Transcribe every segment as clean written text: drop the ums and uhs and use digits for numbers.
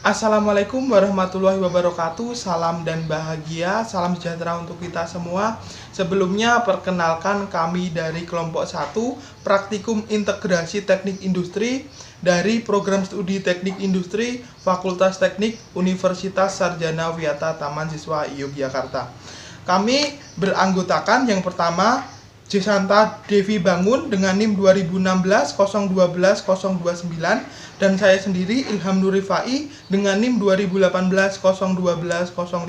Assalamualaikum warahmatullahi wabarakatuh. Salam dan bahagia, salam sejahtera untuk kita semua. Sebelumnya perkenalkan kami dari kelompok 1 Praktikum Integrasi Teknik Industri dari Program Studi Teknik Industri Fakultas Teknik Universitas Sarjana Wiyata Taman Siswa Yogyakarta. Kami beranggotakan yang pertama Jesanta Devi Bangun dengan NIM 2016 012 029 dan saya sendiri Ilham Nurifai dengan NIM 2018 012 055.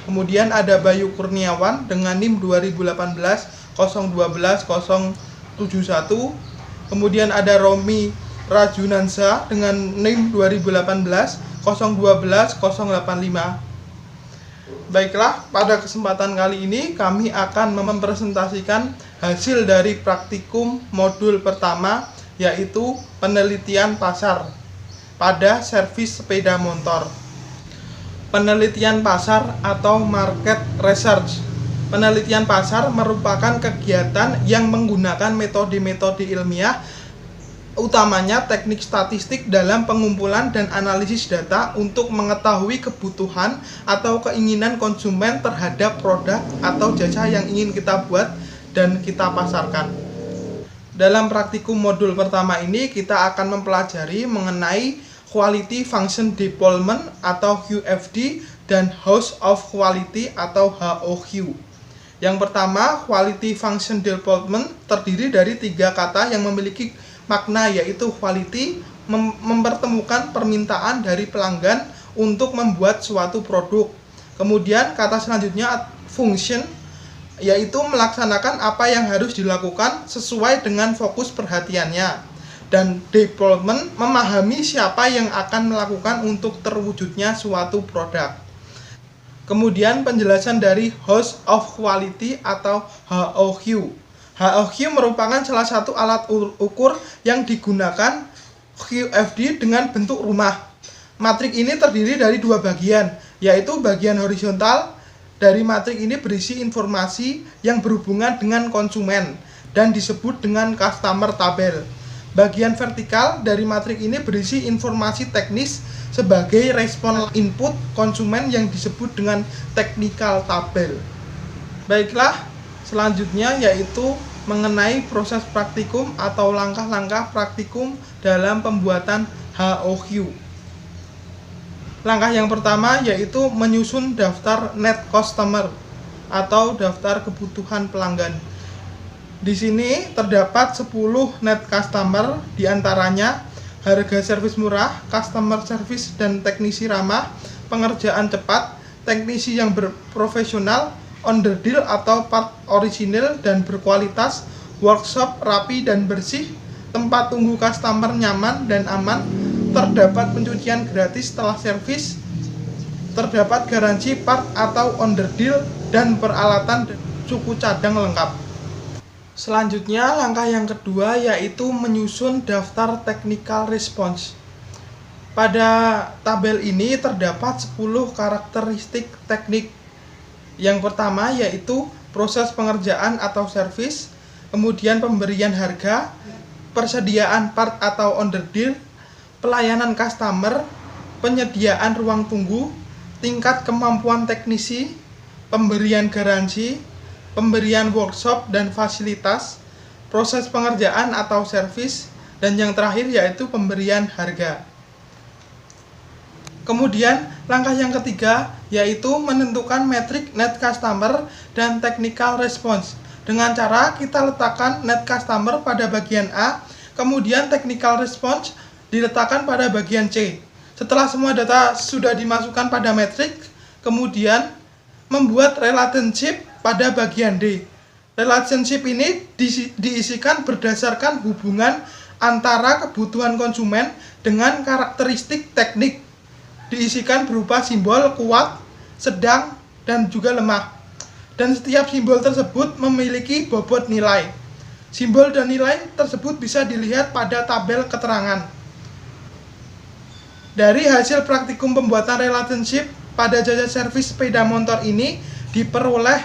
Kemudian ada Bayu Kurniawan dengan NIM 2018 012 071. Kemudian ada Romi Rajunansa dengan NIM 2018 012 085. Baiklah, pada kesempatan kali ini kami akan mempresentasikan hasil dari praktikum modul pertama, yaitu penelitian pasar pada servis sepeda motor. Penelitian pasar atau market research. Penelitian pasar merupakan kegiatan yang menggunakan metode-metode ilmiah, utamanya teknik statistik dalam pengumpulan dan analisis data untuk mengetahui kebutuhan atau keinginan konsumen terhadap produk atau jasa yang ingin kita buat dan kita pasarkan. Dalam praktikum modul pertama ini kita akan mempelajari mengenai Quality Function Deployment atau QFD dan House of Quality atau HOQ. Yang pertama, Quality Function Deployment terdiri dari 3 kata yang memiliki makna, yaitu quality, mempertemukan permintaan dari pelanggan untuk membuat suatu produk. Kemudian kata selanjutnya function, yaitu melaksanakan apa yang harus dilakukan sesuai dengan fokus perhatiannya. Dan deployment, memahami siapa yang akan melakukan untuk terwujudnya suatu produk. Kemudian penjelasan dari House of Quality atau HOQ. HOQ merupakan salah satu alat ukur yang digunakan QFD dengan bentuk rumah. Matrik ini terdiri dari 2 bagian, yaitu bagian horizontal dari matrik ini berisi informasi yang berhubungan dengan konsumen dan disebut dengan customer tabel. Bagian vertikal dari matrik ini berisi informasi teknis sebagai respon input konsumen yang disebut dengan technical tabel. Baiklah, selanjutnya yaitu mengenai proses praktikum atau langkah-langkah praktikum dalam pembuatan HOQ. Langkah yang pertama yaitu menyusun daftar net customer atau daftar kebutuhan pelanggan. Di sini terdapat 10 net customer, diantaranya harga servis murah, customer service dan teknisi ramah, pengerjaan cepat, teknisi yang berprofesional, on the deal atau part original dan berkualitas, workshop rapi dan bersih, tempat tunggu customer nyaman dan aman, terdapat pencucian gratis setelah servis, terdapat garansi part atau on the deal, dan peralatan suku cadang lengkap. Selanjutnya, langkah yang kedua yaitu menyusun daftar technical response. Pada tabel ini terdapat 10 karakteristik teknik. Yang pertama yaitu proses pengerjaan atau servis, kemudian pemberian harga, persediaan part atau on the deal, pelayanan customer, penyediaan ruang tunggu, tingkat kemampuan teknisi, pemberian garansi, pemberian workshop dan fasilitas, proses pengerjaan atau servis, dan yang terakhir yaitu pemberian harga. Kemudian langkah yang ketiga yaitu menentukan metrik net customer dan technical response. Dengan cara kita letakkan net customer pada bagian A, kemudian technical response diletakkan pada bagian C. Setelah semua data sudah dimasukkan pada metrik, kemudian membuat relationship pada bagian D. Relationship ini diisikan berdasarkan hubungan antara kebutuhan konsumen dengan karakteristik teknik. Diisikan berupa simbol kuat, sedang, dan juga lemah. Dan setiap simbol tersebut memiliki bobot nilai. Simbol dan nilai tersebut bisa dilihat pada tabel keterangan. Dari hasil praktikum pembuatan relationship pada jasa servis sepeda motor ini diperoleh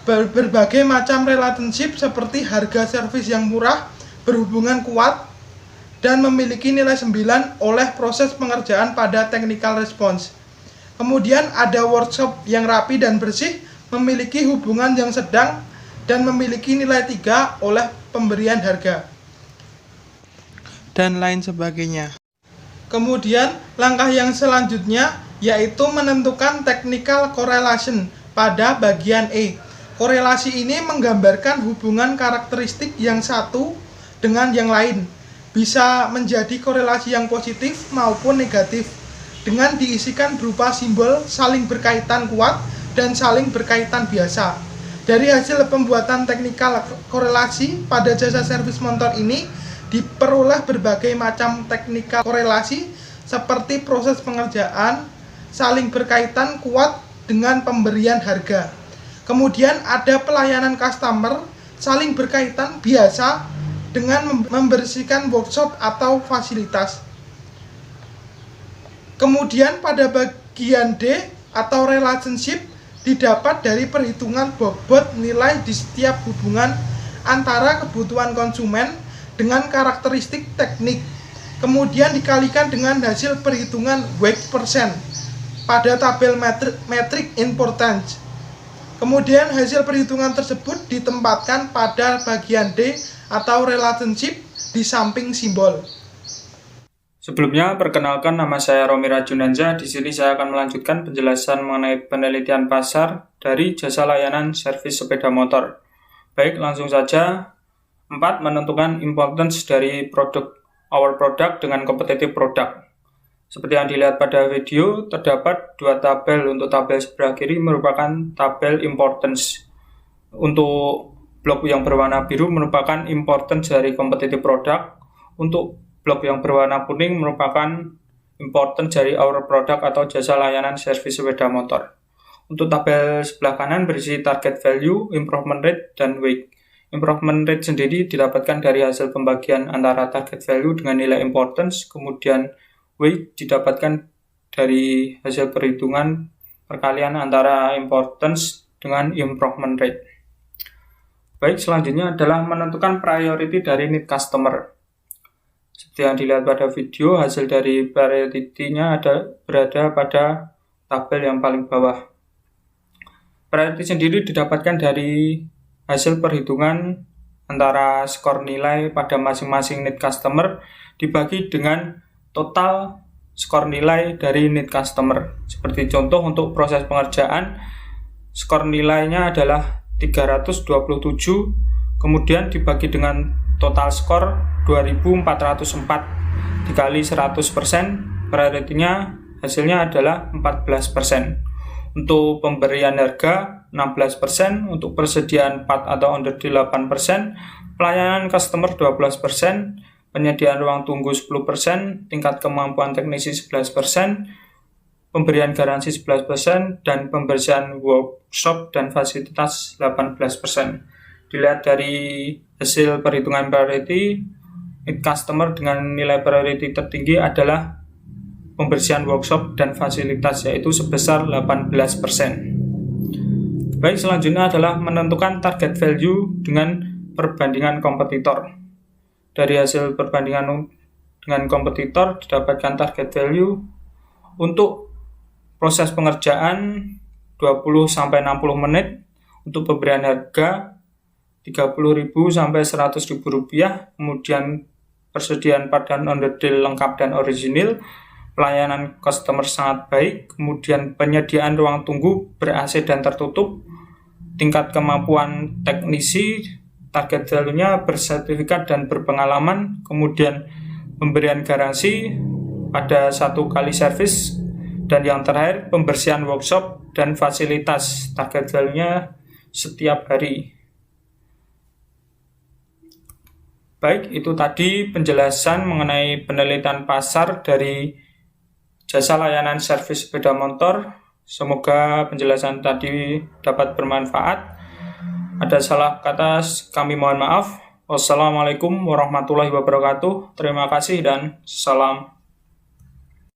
berbagai macam relationship seperti harga servis yang murah, berhubungan kuat, dan memiliki nilai 9 oleh proses pengerjaan pada technical response. Kemudian ada workshop yang rapi dan bersih, memiliki hubungan yang sedang, dan memiliki nilai 3 oleh pemberian harga, dan lain sebagainya. Kemudian langkah yang selanjutnya yaitu menentukan technical correlation pada bagian E. Korelasi ini menggambarkan hubungan karakteristik yang satu dengan yang lain. Bisa menjadi korelasi yang positif maupun negatif, dengan diisikan berupa simbol saling berkaitan kuat dan saling berkaitan biasa. Dari hasil pembuatan technical korelasi pada jasa servis motor ini diperoleh berbagai macam technical korelasi seperti proses pengerjaan, saling berkaitan kuat dengan pemberian harga. Kemudian ada pelayanan customer, saling berkaitan biasa dengan membersihkan workshop atau fasilitas. Kemudian pada bagian D atau relationship didapat dari perhitungan bobot nilai di setiap hubungan antara kebutuhan konsumen dengan karakteristik teknik. Kemudian dikalikan dengan hasil perhitungan weight percent pada tabel metric importance. Kemudian hasil perhitungan tersebut ditempatkan pada bagian D atau relationship di samping simbol. Sebelumnya, perkenalkan, nama saya Romi Rajunanza. Di sini saya akan melanjutkan penjelasan mengenai penelitian pasar dari jasa layanan servis sepeda motor. Baik, langsung saja. 4. Menentukan importance dari our product dengan competitive product. Seperti yang dilihat pada video, terdapat 2 tabel. Untuk tabel sebelah kiri merupakan tabel importance. Untuk blok yang berwarna biru merupakan importance dari competitive product. Untuk blok yang berwarna kuning merupakan importance dari our product atau jasa layanan servis sepeda motor. Untuk tabel sebelah kanan berisi target value, improvement rate, dan weight. Improvement rate sendiri didapatkan dari hasil pembagian antara target value dengan nilai importance, kemudian weight didapatkan dari hasil perhitungan perkalian antara importance dengan improvement rate. Baik, selanjutnya adalah menentukan priority dari need customer. Seperti yang dilihat pada video, hasil dari priority-nya berada pada tabel yang paling bawah. Priority sendiri didapatkan dari hasil perhitungan antara skor nilai pada masing-masing need customer dibagi dengan total skor nilai dari need customer. Seperti contoh untuk proses pengerjaan, skor nilainya adalah 327, kemudian dibagi dengan total skor 2404 dikali 100%, priority-nya hasilnya adalah 14%. Untuk pemberian harga 16%, untuk persediaan part atau on the day 8%, pelayanan customer 12%, penyediaan ruang tunggu 10%, tingkat kemampuan teknisi 11%, pemberian garansi 11%, dan pembersihan workshop dan fasilitas 18%. Dilihat dari hasil perhitungan priority, customer dengan nilai priority tertinggi adalah pembersihan workshop dan fasilitas, yaitu sebesar 18%. Baik, selanjutnya adalah menentukan target value dengan perbandingan kompetitor. Dari hasil perbandingan dengan kompetitor didapatkan target value untuk proses pengerjaan 20-60 menit, untuk pemberian harga 30.000 sampai 100.000 rupiah, kemudian persediaan part dan on the deal lengkap dan orisinil, pelayanan customer sangat baik, kemudian penyediaan ruang tunggu ber-AC dan tertutup, tingkat kemampuan teknisi, target value-nya bersertifikat dan berpengalaman, kemudian pemberian garansi pada 1 kali servis, dan yang terakhir pembersihan workshop dan fasilitas, target value-nya setiap hari. Baik, itu tadi penjelasan mengenai penelitian pasar dari jasa layanan servis sepeda motor. Semoga penjelasan tadi dapat bermanfaat. Ada salah kata, kami mohon maaf. Wassalamualaikum warahmatullahi wabarakatuh. Terima kasih dan salam.